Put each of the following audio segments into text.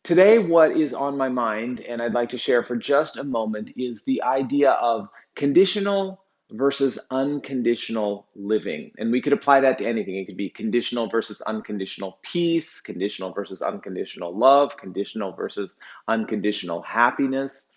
Today, what is on my mind, and I'd like to share for just a moment, is the idea of conditional versus unconditional living. And we could apply that to anything. It could be conditional versus unconditional peace, conditional versus unconditional love, conditional versus unconditional happiness.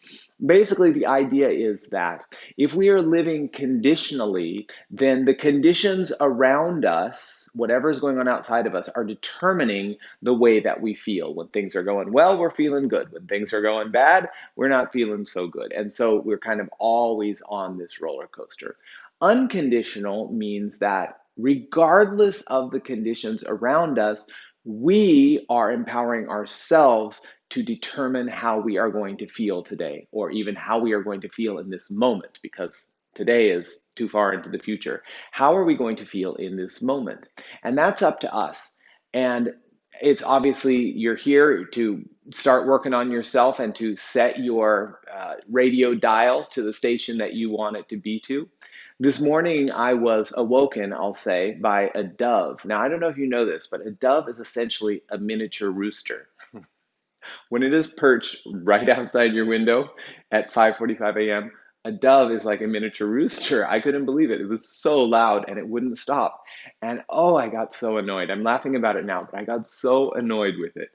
Basically, the idea is that if we are living conditionally, then the conditions around us, whatever is going on outside of us, are determining the way that we feel. When things are going well, we're feeling good. When things are going bad, we're not feeling so good. And so we're kind of always on this roller coaster. Unconditional means that regardless of the conditions around us, we are empowering ourselves to determine how we are going to feel today, or even how we are going to feel in this moment, because today is too far into the future. How are we going to feel in this moment? And that's up to us. And it's obviously you're here to start working on yourself and to set your radio dial to the station that you want it to be to. This morning, I was awoken, I'll say, by a dove. Now, I don't know if you know this, but a dove is essentially a miniature rooster. When it is perched right outside your window at 5:45 a.m., a dove is like a miniature rooster. I couldn't believe it. It was so loud and it wouldn't stop. And oh, I got so annoyed. I'm laughing about it now, but I got so annoyed with it.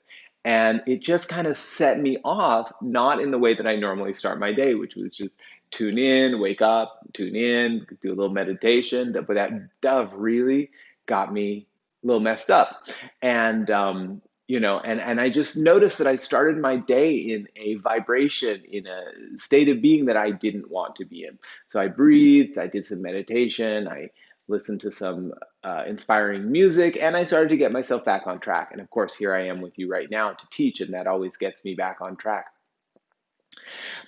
And it just kind of set me off, not in the way that I normally start my day, which was just tune in, wake up, tune in, do a little meditation. But that dove really got me a little messed up. And and I just noticed that I started my day in a vibration, in a state of being that I didn't want to be in. So I breathed, I did some meditation, I listened to some inspiring music, and I started to get myself back on track. And of course, here I am with you right now to teach, and that always gets me back on track.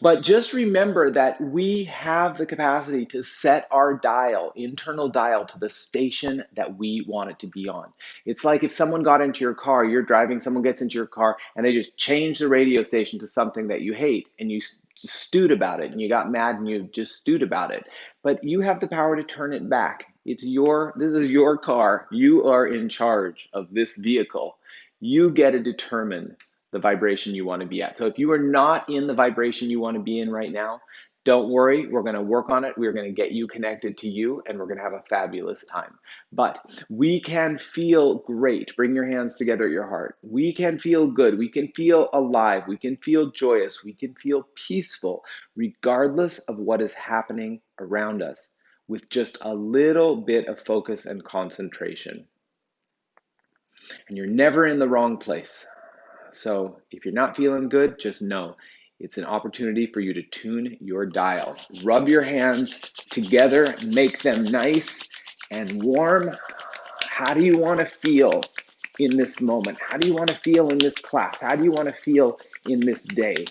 But just remember that we have the capacity to set our dial, internal dial, to the station that we want it to be on. It's like if someone got into your car, you're driving, someone gets into your car, and they just change the radio station to something that you hate, and you stewed about it, and you got mad, and you just stewed about it. But you have the power to turn it back. This is your car. You are in charge of this vehicle. You get to determine the vibration you want to be at. So if you are not in the vibration you want to be in right now, don't worry, we're going to work on it. We're going to get you connected to you, and we're going to have a fabulous time. But we can feel great. Bring your hands together at your heart. We can feel good. We can feel alive. We can feel joyous. We can feel peaceful, regardless of what is happening around us, with just a little bit of focus and concentration. And you're never in the wrong place. So if you're not feeling good, just know it's an opportunity for you to tune your dial. Rub your hands together, make them nice and warm. How do you want to feel in this moment? How do you want to feel in this class? How do you want to feel in this day?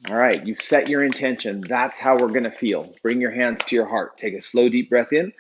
All right, you've set your intention. That's how we're going to feel. Bring your hands to your heart. Take a slow, deep breath in.